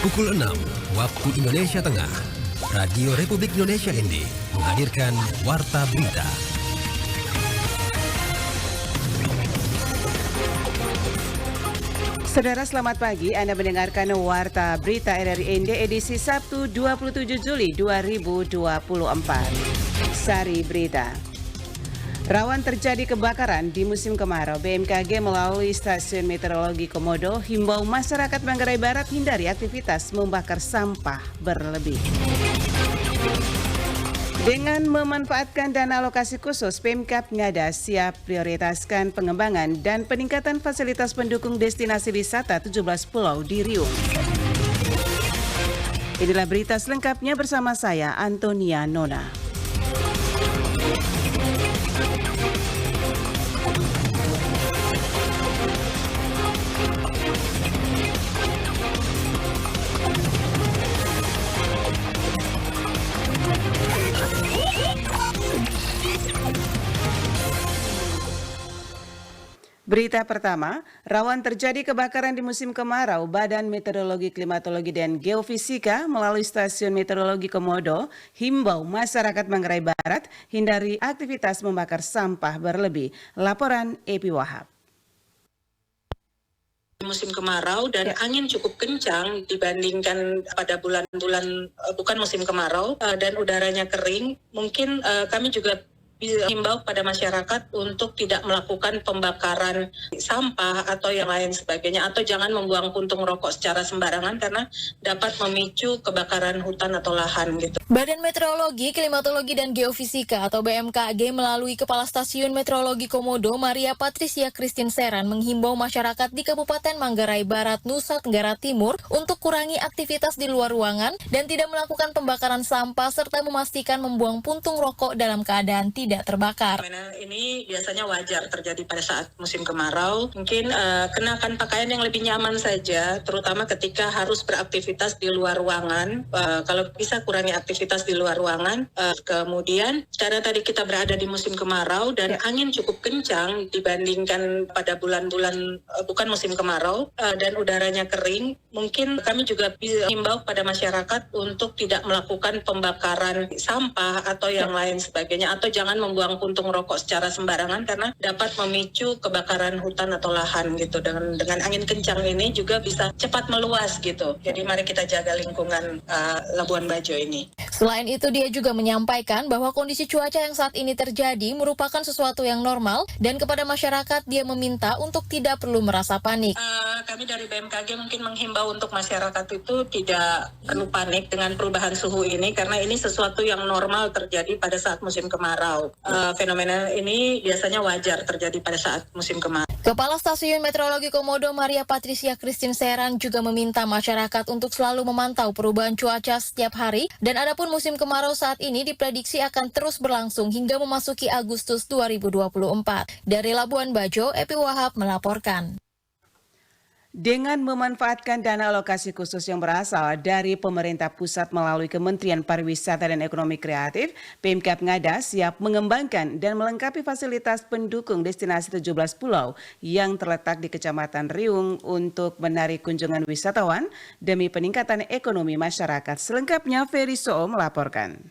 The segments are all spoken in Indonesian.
Pukul 6 waktu Indonesia Tengah, Radio Republik Indonesia ND menghadirkan Warta Berita. Saudara, selamat pagi. Anda mendengarkan Warta Berita RRI ND edisi Sabtu 27 Juli 2024. Sari Berita. Rawan terjadi kebakaran di musim kemarau. BMKG melalui Stasiun Meteorologi Komodo himbau masyarakat Manggarai Barat hindari aktivitas membakar sampah berlebih. Dengan memanfaatkan dana alokasi khusus, Pemkab Ngada siap prioritaskan pengembangan dan peningkatan fasilitas pendukung destinasi wisata 17 pulau di Riung. Inilah berita selengkapnya bersama saya, Antonia Nona. Berita pertama, rawan terjadi kebakaran di musim kemarau. Badan Meteorologi, Klimatologi, dan Geofisika melalui Stasiun Meteorologi Komodo himbau masyarakat Manggarai Barat hindari aktivitas membakar sampah berlebih. Laporan Epi Wahab. Musim kemarau dan angin cukup kencang dibandingkan pada bulan-bulan bukan musim kemarau dan udaranya kering, mungkin kami juga himbau pada masyarakat untuk tidak melakukan pembakaran sampah atau yang lain sebagainya, atau jangan membuang puntung rokok secara sembarangan karena dapat memicu kebakaran hutan atau lahan gitu. Badan Meteorologi, Klimatologi, dan Geofisika atau BMKG melalui Kepala Stasiun Meteorologi Komodo Maria Patricia Christine Seran menghimbau masyarakat di Kabupaten Manggarai Barat, Nusa Tenggara Timur untuk kurangi aktivitas di luar ruangan dan tidak melakukan pembakaran sampah serta memastikan membuang puntung rokok dalam keadaan tidak terbakar. Ini biasanya wajar terjadi pada saat musim kemarau. Mungkin kenakan pakaian yang lebih nyaman saja, terutama ketika harus beraktivitas di luar ruangan. Kalau bisa kurangi aktivitas di luar ruangan. Kemudian, karena tadi kita berada di musim kemarau dan angin cukup kencang dibandingkan pada bulan-bulan bukan musim kemarau dan udaranya kering, mungkin kami juga himbau pada masyarakat untuk tidak melakukan pembakaran sampah atau yang lain sebagainya, atau jangan membuang puntung rokok secara sembarangan karena dapat memicu kebakaran hutan atau lahan gitu. Dengan angin kencang ini juga bisa cepat meluas gitu. Jadi mari kita jaga lingkungan Labuan Bajo ini. Selain itu, dia juga menyampaikan bahwa kondisi cuaca yang saat ini terjadi merupakan sesuatu yang normal dan kepada masyarakat dia meminta untuk tidak perlu merasa panik. Kami dari BMKG mungkin menghimbau untuk masyarakat itu tidak perlu panik dengan perubahan suhu ini karena ini sesuatu yang normal terjadi pada saat musim kemarau. Fenomena ini biasanya wajar terjadi pada saat musim kemarau. Kepala Stasiun Meteorologi Komodo Maria Patricia Christine Seran juga meminta masyarakat untuk selalu memantau perubahan cuaca setiap hari dan adapun musim kemarau saat ini diprediksi akan terus berlangsung hingga memasuki Agustus 2024. Dari Labuan Bajo, Epi Wahab melaporkan. Dengan memanfaatkan dana alokasi khusus yang berasal dari pemerintah pusat melalui Kementerian Pariwisata dan Ekonomi Kreatif, Pemkab Ngada siap mengembangkan dan melengkapi fasilitas pendukung destinasi 17 pulau yang terletak di Kecamatan Riung untuk menarik kunjungan wisatawan demi peningkatan ekonomi masyarakat. Selengkapnya Ferry Soo melaporkan.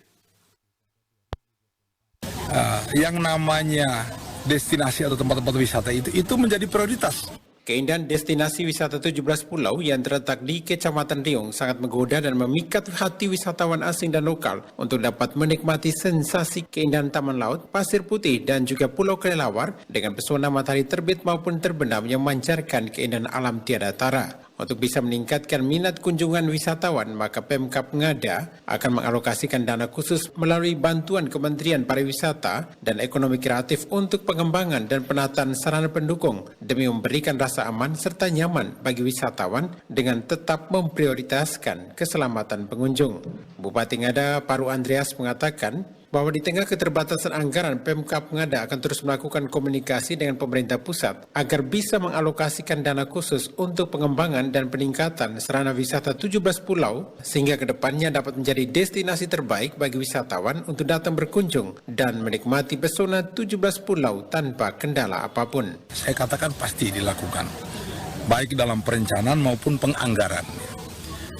Yang namanya destinasi atau tempat-tempat wisata itu menjadi prioritas. Keindahan destinasi wisata 17 pulau yang terletak di Kecamatan Riung sangat menggoda dan memikat hati wisatawan asing dan lokal untuk dapat menikmati sensasi keindahan taman laut, pasir putih dan juga pulau kelelawar dengan pesona matahari terbit maupun terbenam yang memancarkan keindahan alam tiada tara. Untuk bisa meningkatkan minat kunjungan wisatawan, maka Pemkab Ngada akan mengalokasikan dana khusus melalui bantuan Kementerian Pariwisata dan Ekonomi Kreatif untuk pengembangan dan penataan sarana pendukung demi memberikan rasa aman serta nyaman bagi wisatawan dengan tetap memprioritaskan keselamatan pengunjung. Bupati Ngada Paru Andreas mengatakan bahwa di tengah keterbatasan anggaran, Pemkab Ngada akan terus melakukan komunikasi dengan pemerintah pusat agar bisa mengalokasikan dana khusus untuk pengembangan dan peningkatan sarana wisata 17 pulau sehingga kedepannya dapat menjadi destinasi terbaik bagi wisatawan untuk datang berkunjung dan menikmati pesona 17 pulau tanpa kendala apapun. Saya katakan pasti dilakukan, baik dalam perencanaan maupun penganggaran.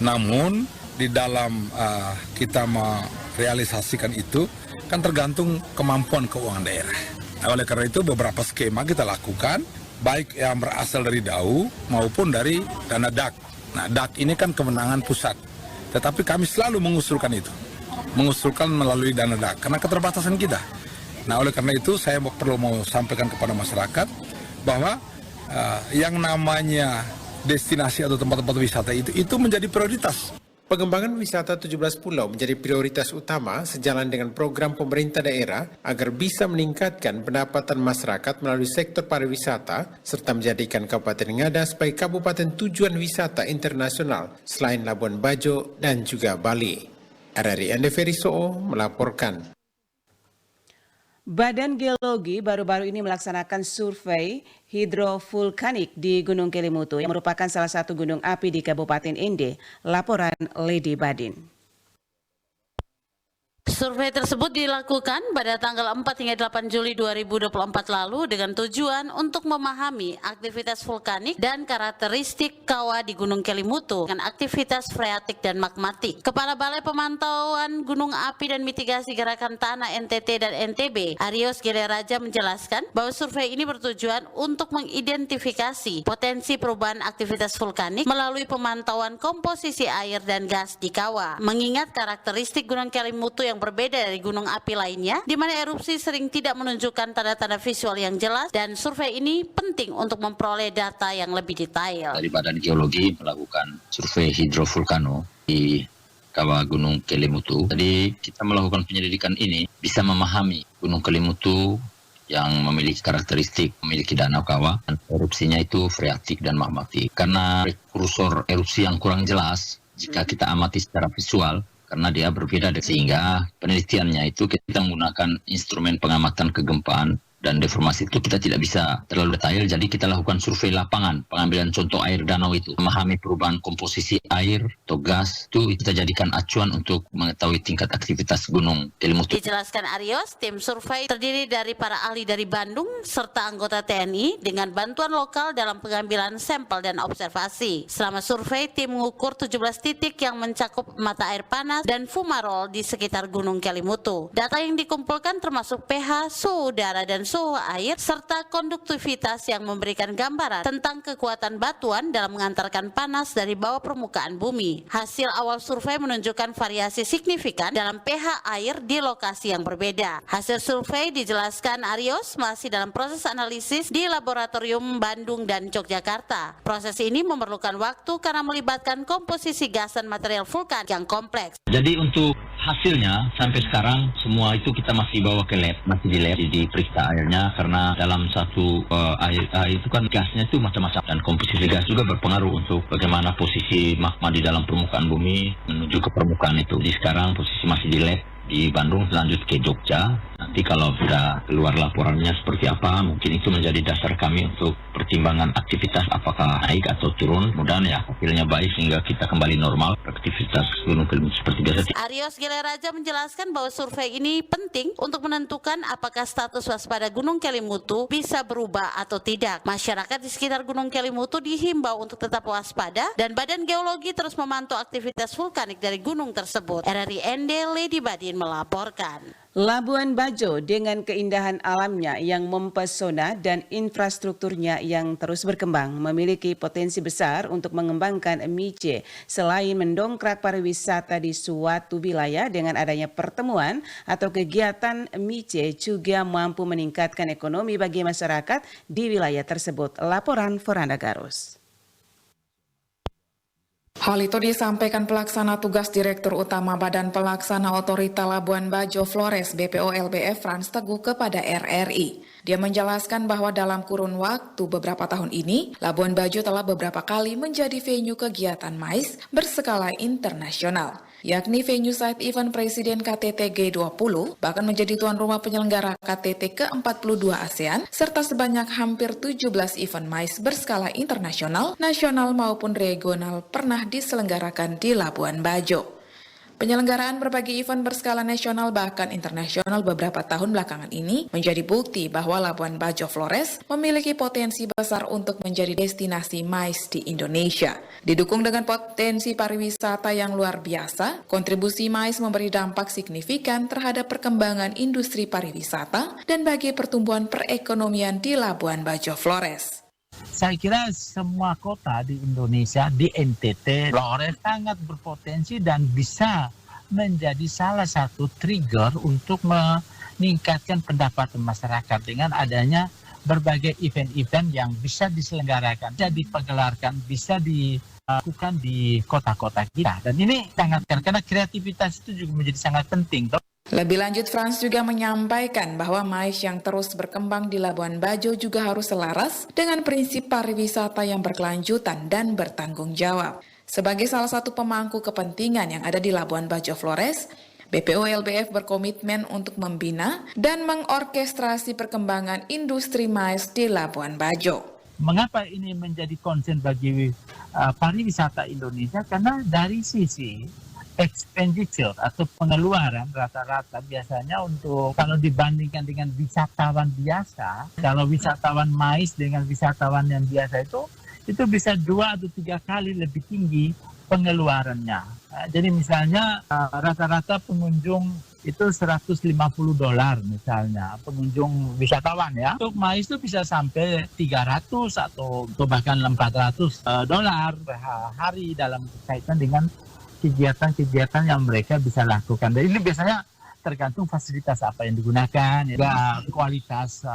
Namun di dalam kita merealisasikan itu kan tergantung kemampuan keuangan daerah. Oleh karena itu beberapa skema kita lakukan, baik yang berasal dari DAU maupun dari dana DAK. Nah, DAK ini kan kewenangan pusat, tetapi kami selalu mengusulkan itu, mengusulkan melalui dana DAK karena keterbatasan kita. Nah, oleh karena itu saya perlu mau sampaikan kepada masyarakat bahwa yang namanya destinasi atau tempat-tempat wisata itu menjadi prioritas. Pengembangan wisata 17 pulau menjadi prioritas utama sejalan dengan program pemerintah daerah agar bisa meningkatkan pendapatan masyarakat melalui sektor pariwisata serta menjadikan Kabupaten Ngada sebagai kabupaten tujuan wisata internasional selain Labuan Bajo dan juga Bali. RRI Andeferi Soo melaporkan. Badan Geologi baru-baru ini melaksanakan survei hidrovulkanik di Gunung Kelimutu yang merupakan salah satu gunung api di Kabupaten Ende. Laporan Lady Badin. Survei tersebut dilakukan pada tanggal 4 hingga 8 Juli 2024 lalu dengan tujuan untuk memahami aktivitas vulkanik dan karakteristik kawah di Gunung Kelimutu dengan aktivitas freatik dan magmatik. Kepala Balai Pemantauan Gunung Api dan Mitigasi Gerakan Tanah NTT dan NTB, Arios Geleraja menjelaskan bahwa survei ini bertujuan untuk mengidentifikasi potensi perubahan aktivitas vulkanik melalui pemantauan komposisi air dan gas di kawah. Mengingat karakteristik Gunung Kelimutu yang berbeda dari gunung api lainnya, di mana erupsi sering tidak menunjukkan tanda-tanda visual yang jelas, dan survei ini penting untuk memperoleh data yang lebih detail. Dari Badan Geologi melakukan survei hidrovulkano di kawah Gunung Kelimutu. Jadi kita melakukan penyelidikan ini bisa memahami Gunung Kelimutu yang memiliki karakteristik memiliki danau kawah, dan erupsinya itu freatik dan magmatik. Karena prekursor erupsi yang kurang jelas jika kita amati secara visual, karena dia berbeda, sehingga penelitiannya itu kita menggunakan instrumen pengamatan kegempaan dan deformasi itu kita tidak bisa terlalu detail, jadi kita lakukan survei lapangan, pengambilan contoh air danau itu, memahami perubahan komposisi air atau gas, itu kita jadikan acuan untuk mengetahui tingkat aktivitas Gunung Kelimutu. Dijelaskan Arios, tim survei terdiri dari para ahli dari Bandung serta anggota TNI dengan bantuan lokal dalam pengambilan sampel dan observasi. Selama survei, tim mengukur 17 titik yang mencakup mata air panas dan fumarol di sekitar Gunung Kelimutu. Data yang dikumpulkan termasuk pH, suhu udara dan suhu air, serta konduktivitas yang memberikan gambaran tentang kekuatan batuan dalam mengantarkan panas dari bawah permukaan bumi. Hasil awal survei menunjukkan variasi signifikan dalam pH air di lokasi yang berbeda. Hasil survei, dijelaskan Arios, masih dalam proses analisis di laboratorium Bandung dan Yogyakarta. Proses ini memerlukan waktu karena melibatkan komposisi gas dan material vulkan yang kompleks. Jadi untuk hasilnya sampai sekarang semua itu kita masih bawa ke lab, masih di lab, diperiksa airnya, karena dalam satu air itu kan gasnya itu macam-macam, dan komposisi gas juga berpengaruh untuk bagaimana posisi magma di dalam permukaan bumi menuju ke permukaan itu. Jadi sekarang posisi masih di lab di Bandung, lanjut ke Jogja. Nanti kalau sudah keluar laporannya seperti apa, mungkin itu menjadi dasar kami untuk pertimbangan aktivitas apakah naik atau turun. Mudah-mudahan ya hasilnya baik sehingga kita kembali normal aktivitas Gunung Kelimutu seperti biasa. Arios Geleraja menjelaskan bahwa survei ini penting untuk menentukan apakah status waspada Gunung Kelimutu bisa berubah atau tidak. Masyarakat di sekitar Gunung Kelimutu dihimbau untuk tetap waspada, dan Badan Geologi terus memantau aktivitas vulkanik dari gunung tersebut. RRI Ende, Lady Badin melaporkan. Labuan Bajo dengan keindahan alamnya yang mempesona dan infrastrukturnya yang terus berkembang memiliki potensi besar untuk mengembangkan MICE selain mendongkrak pariwisata di suatu wilayah. Dengan adanya pertemuan atau kegiatan MICE juga mampu meningkatkan ekonomi bagi masyarakat di wilayah tersebut. Laporan Foranda Garus. Hal itu disampaikan pelaksana tugas Direktur Utama Badan Pelaksana Otorita Labuan Bajo Flores BPO LBF Frans Teguh kepada RRI. Dia menjelaskan bahwa dalam kurun waktu beberapa tahun ini, Labuan Bajo telah beberapa kali menjadi venue kegiatan MICE berskala internasional, yakni venue side event Presiden KTT G20, bahkan menjadi tuan rumah penyelenggara KTT ke-42 ASEAN, serta sebanyak hampir 17 event MICE berskala internasional, nasional maupun regional pernah diselenggarakan di Labuan Bajo. Penyelenggaraan berbagai event berskala nasional bahkan internasional beberapa tahun belakangan ini menjadi bukti bahwa Labuan Bajo Flores memiliki potensi besar untuk menjadi destinasi MICE di Indonesia. Didukung dengan potensi pariwisata yang luar biasa, kontribusi MICE memberi dampak signifikan terhadap perkembangan industri pariwisata dan bagi pertumbuhan perekonomian di Labuan Bajo Flores. Saya kira semua kota di Indonesia, di NTT, Flores sangat berpotensi dan bisa menjadi salah satu trigger untuk meningkatkan pendapatan masyarakat dengan adanya berbagai event-event yang bisa diselenggarakan, bisa digelarkan, bisa dilakukan di kota-kota kita. Dan ini sangat karena kreativitas itu juga menjadi sangat penting. Lebih lanjut, Frans juga menyampaikan bahwa MICE yang terus berkembang di Labuan Bajo juga harus selaras dengan prinsip pariwisata yang berkelanjutan dan bertanggung jawab. Sebagai salah satu pemangku kepentingan yang ada di Labuan Bajo Flores, BPO LBF berkomitmen untuk membina dan mengorkestrasi perkembangan industri MICE di Labuan Bajo. Mengapa ini menjadi concern bagi pariwisata Indonesia? Karena dari sisi expenditure atau pengeluaran rata-rata biasanya untuk kalau dibandingkan dengan wisatawan biasa, kalau wisatawan MICE dengan wisatawan yang biasa itu bisa 2 atau 3 kali lebih tinggi pengeluarannya. Jadi misalnya rata-rata pengunjung itu $150 misalnya, pengunjung wisatawan ya. Untuk MICE itu bisa sampai 300 atau bahkan $400 per hari dalam kaitan dengan kegiatan-kegiatan yang mereka bisa lakukan. Dan ini biasanya tergantung fasilitas apa yang digunakan, ya, kualitas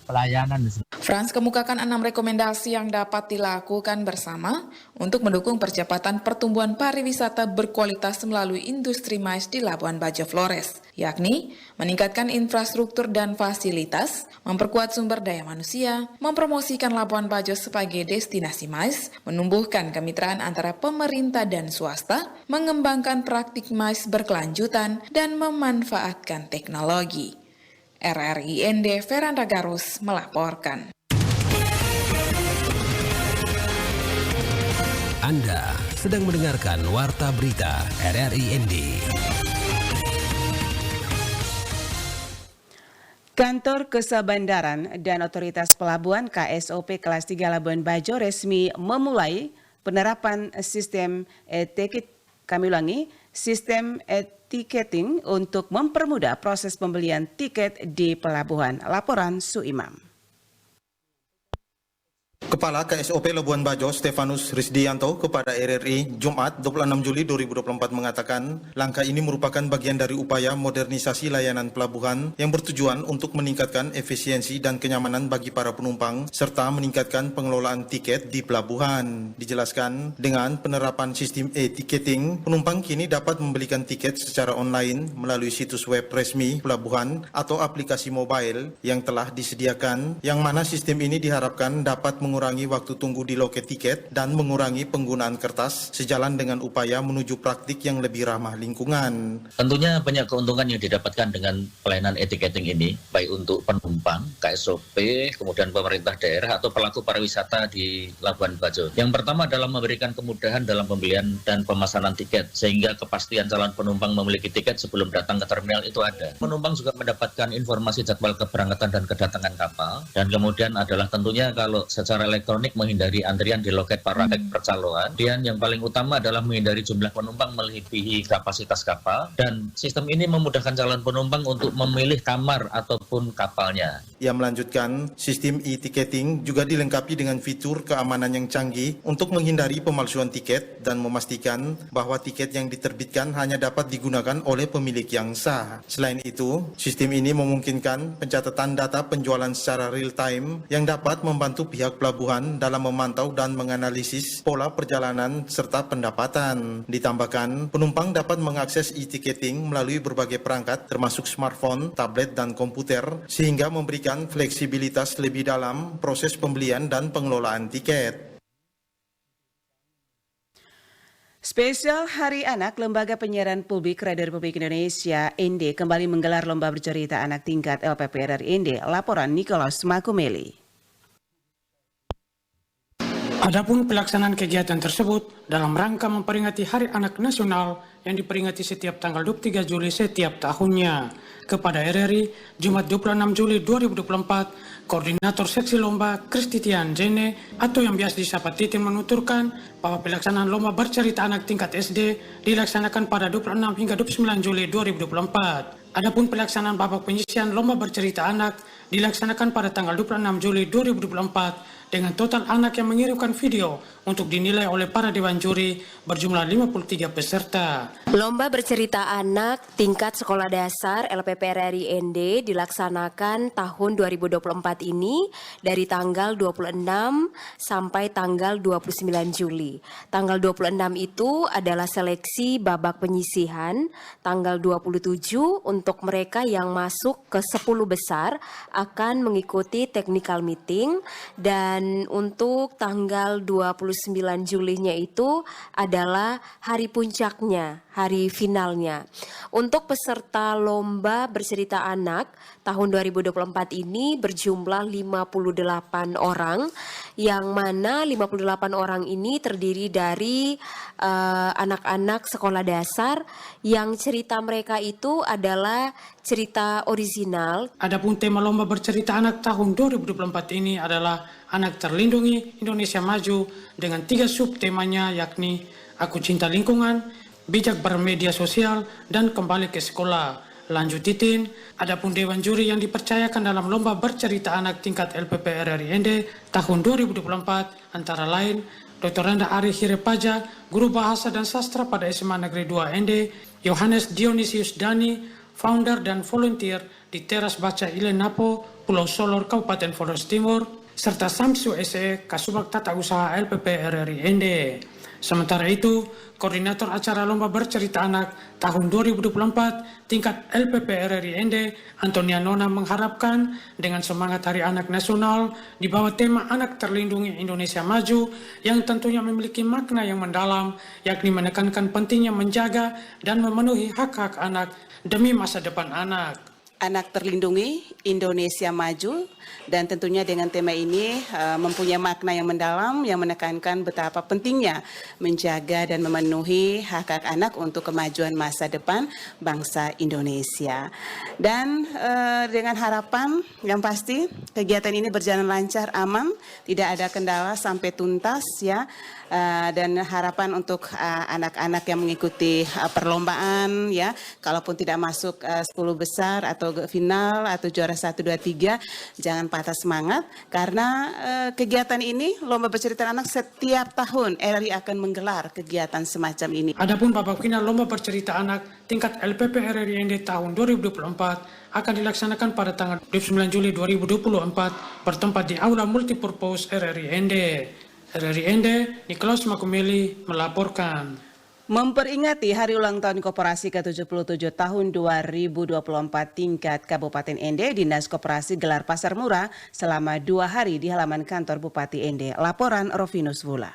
pelayanan. Frans kemukakan 6 rekomendasi yang dapat dilakukan bersama untuk mendukung percepatan pertumbuhan pariwisata berkualitas melalui industri MICE di Labuan Bajo Flores, yakni meningkatkan infrastruktur dan fasilitas, memperkuat sumber daya manusia, mempromosikan Labuan Bajo sebagai destinasi MICE, menumbuhkan kemitraan antara pemerintah dan swasta, mengembangkan praktik MICE berkelanjutan, dan memanfaatkan teknologi. RRI ND Veranda Garus melaporkan. Anda sedang mendengarkan Warta Berita RRI ND. Kantor Kesabandaran dan Otoritas Pelabuhan KSOP Kelas 3 Labuan Bajo resmi memulai penerapan sistem sistem tiketing untuk mempermudah proses pembelian tiket di pelabuhan. Laporan Suimam. Kepala KSOP Labuan Bajo Stefanus Risdianto kepada RRI Jumat 26 Juli 2024 mengatakan langkah ini merupakan bagian dari upaya modernisasi layanan pelabuhan yang bertujuan untuk meningkatkan efisiensi dan kenyamanan bagi para penumpang serta meningkatkan pengelolaan tiket di pelabuhan. Dijelaskan dengan penerapan sistem e-ticketing, penumpang kini dapat membelikan tiket secara online melalui situs web resmi pelabuhan atau aplikasi mobile yang telah disediakan, yang mana sistem ini diharapkan dapat mengurangi waktu tunggu di loket tiket dan mengurangi penggunaan kertas sejalan dengan upaya menuju praktik yang lebih ramah lingkungan. Tentunya banyak keuntungan yang didapatkan dengan pelayanan e-ticketing ini, baik untuk penumpang, KSOP, kemudian pemerintah daerah atau pelaku pariwisata di Labuan Bajo. Yang pertama adalah memberikan kemudahan dalam pembelian dan pemesanan tiket, sehingga kepastian calon penumpang memiliki tiket sebelum datang ke terminal itu ada. Penumpang juga mendapatkan informasi jadwal keberangkatan dan kedatangan kapal, dan kemudian adalah tentunya kalau secara elektronik menghindari antrian di loket praktek percaloan. Dan yang paling utama adalah menghindari jumlah penumpang melebihi kapasitas kapal, dan sistem ini memudahkan calon penumpang untuk memilih kamar ataupun kapalnya. Ia melanjutkan, sistem e-ticketing juga dilengkapi dengan fitur keamanan yang canggih untuk menghindari pemalsuan tiket dan memastikan bahwa tiket yang diterbitkan hanya dapat digunakan oleh pemilik yang sah. Selain itu, sistem ini memungkinkan pencatatan data penjualan secara real time yang dapat membantu pihak pelabuhan dalam memantau dan menganalisis pola perjalanan serta pendapatan. Ditambahkan, penumpang dapat mengakses e-ticketing melalui berbagai perangkat termasuk smartphone, tablet, dan komputer sehingga memberikan fleksibilitas lebih dalam proses pembelian dan pengelolaan tiket. Spesial Hari Anak, Lembaga Penyiaran Publik Radio Republik Indonesia ND kembali menggelar lomba bercerita anak tingkat LPP RRI ND. Laporan Nikolaus Makumeli. Adapun pelaksanaan kegiatan tersebut dalam rangka memperingati Hari Anak Nasional yang diperingati setiap tanggal 23 Juli setiap tahunnya. Kepada RRI, Jumat 26 Juli 2024, Koordinator Seksi Lomba Kristitian Jene atau yang biasa disapa Titin menuturkan bahwa pelaksanaan lomba bercerita anak tingkat SD dilaksanakan pada 26 hingga 29 Juli 2024. Adapun pelaksanaan babak penyisian lomba bercerita anak dilaksanakan pada tanggal 26 Juli 2024 dengan total anak yang mengirimkan video untuk dinilai oleh para dewan juri berjumlah 53 peserta. Lomba bercerita anak tingkat sekolah dasar LPP RRI ND dilaksanakan tahun 2024 ini dari tanggal 26 sampai tanggal 29 Juli. Tanggal 26 itu adalah seleksi babak penyisihan, tanggal 27 untuk mereka yang masuk ke 10 besar akan mengikuti technical meeting, dan untuk tanggal 29 Julinya itu adalah hari puncaknya, hari finalnya. Untuk peserta lomba bercerita anak tahun 2024 ini berjumlah 58 orang, yang mana 58 orang ini terdiri dari anak-anak sekolah dasar yang cerita mereka itu adalah cerita original. Adapun tema lomba bercerita anak tahun 2024 ini adalah Anak Terlindungi Indonesia Maju dengan 3 subtemanya, yakni Aku Cinta Lingkungan, Bijak Bermedia Sosial, dan Kembali ke Sekolah. Lanjut Titin, adapun dewan juri yang dipercayakan dalam lomba bercerita anak tingkat LPP RRI ND tahun 2024 antara lain Dr. Randa Ari Hirepaja, Guru Bahasa dan Sastra pada SMA Negeri 2 ND, Yohanes Dionisius Dani, founder dan volunteer di Teras Baca Ile Napo, Pulau Solor, Kabupaten Flores Timur, serta Samsu SE, Kasubag Tata Usaha LPP RRI ND. Sementara itu, Koordinator Acara Lomba Bercerita Anak tahun 2024 tingkat LPP RRI ND, Antonia Nona mengharapkan dengan semangat Hari Anak Nasional di bawah tema Anak Terlindungi Indonesia Maju yang tentunya memiliki makna yang mendalam, yakni menekankan pentingnya menjaga dan memenuhi hak-hak anak demi masa depan anak. Anak Terlindungi Indonesia Maju, dan tentunya dengan tema ini mempunyai makna yang mendalam yang menekankan betapa pentingnya menjaga dan memenuhi hak-hak anak untuk kemajuan masa depan bangsa Indonesia. Dan dengan harapan yang pasti kegiatan ini berjalan lancar, aman, tidak ada kendala sampai tuntas ya. Dan harapan untuk anak-anak yang mengikuti perlombaan ya, kalaupun tidak masuk 10 besar atau final atau juara 1, 2, 3, jangan patah semangat karena kegiatan ini lomba bercerita anak setiap tahun RRI akan menggelar kegiatan semacam ini. Adapun babak final lomba bercerita anak tingkat LPP RRI ND tahun 2024 akan dilaksanakan pada tanggal 29 Juli 2024 bertempat di Aula Multipurpose RRI ND. RRI ND, Niklaus Makumeli melaporkan. Memperingati Hari Ulang Tahun Koperasi ke-77 tahun 2024 tingkat Kabupaten ND, Dinas Koperasi gelar pasar murah selama 2 hari di halaman kantor Bupati ND. Laporan Rovinus Vula.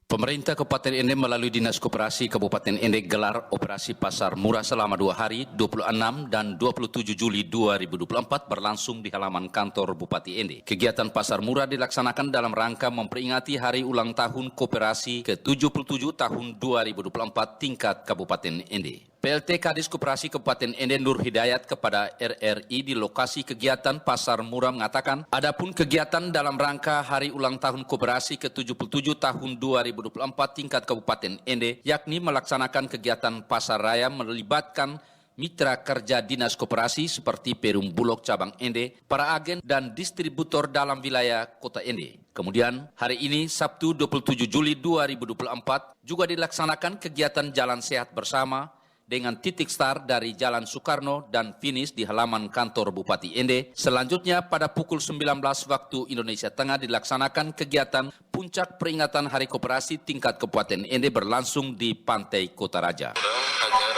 Pemerintah Kabupaten ND melalui Dinas Koperasi Kabupaten ND gelar operasi pasar murah selama 2 hari 26 dan 27 Juli 2024 berlangsung di halaman kantor Bupati ND. Kegiatan pasar murah dilaksanakan dalam rangka memperingati Hari Ulang Tahun Koperasi ke-77 tahun 2024 tingkat Kabupaten ND. PLT Kadis Koperasi Kabupaten ND Nur Hidayat kepada RRI di lokasi kegiatan pasar murah mengatakan, adapun kegiatan dalam rangka Hari Ulang Tahun Koperasi ke-77 tahun 2024 tingkat Kabupaten ND, yakni melaksanakan kegiatan pasar raya melibatkan mitra kerja Dinas Koperasi seperti Perum Bulog Cabang ND, para agen dan distributor dalam wilayah Kota ND. Kemudian hari ini Sabtu 27 Juli 2024 juga dilaksanakan kegiatan Jalan Sehat Bersama dengan titik start dari Jalan Soekarno dan finish di halaman kantor Bupati ND. Selanjutnya pada pukul 19 waktu Indonesia Tengah dilaksanakan kegiatan puncak peringatan Hari Koperasi tingkat Kabupaten ND berlangsung di Pantai Kota Raja. Agar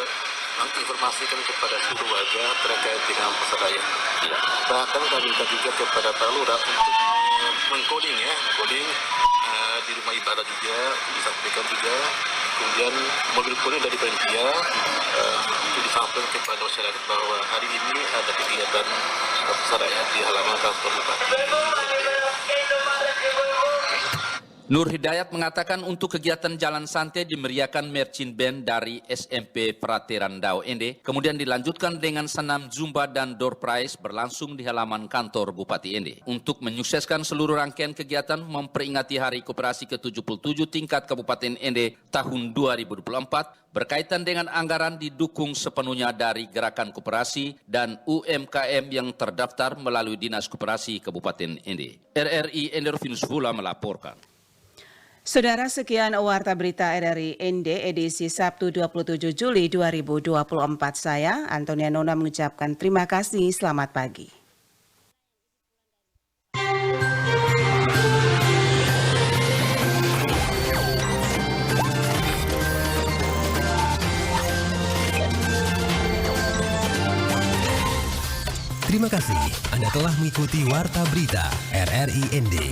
menginformasikan kepada seluruh warga terkait dengan pasar raya. Ya. Bahkan kami minta juga kepada Pak Lurah untuk mengkoding di rumah ibadah juga, disampaikan juga. Kemudian mobil kuning dari panitia itu disampaikan kepada masyarakat bahwa hari ini ada kegiatan pasar raya di halaman kantor Bupati. Nur Hidayat mengatakan untuk kegiatan Jalan Santai dimeriahkan marching band dari SMP Prateran Dao Ende, kemudian dilanjutkan dengan senam Zumba dan door prize berlangsung di halaman kantor Bupati Ende. Untuk menyukseskan seluruh rangkaian kegiatan memperingati Hari Koperasi ke-77 tingkat Kabupaten Ende tahun 2024, berkaitan dengan anggaran didukung sepenuhnya dari Gerakan Koperasi dan UMKM yang terdaftar melalui Dinas Koperasi Kabupaten Ende. RRI Endervinus Vula melaporkan. Saudara, sekian Warta Berita RRI Ende edisi Sabtu 27 Juli 2024. Saya, Antonia Nona, mengucapkan terima kasih. Selamat pagi. Terima kasih Anda telah mengikuti Warta Berita RRI Ende.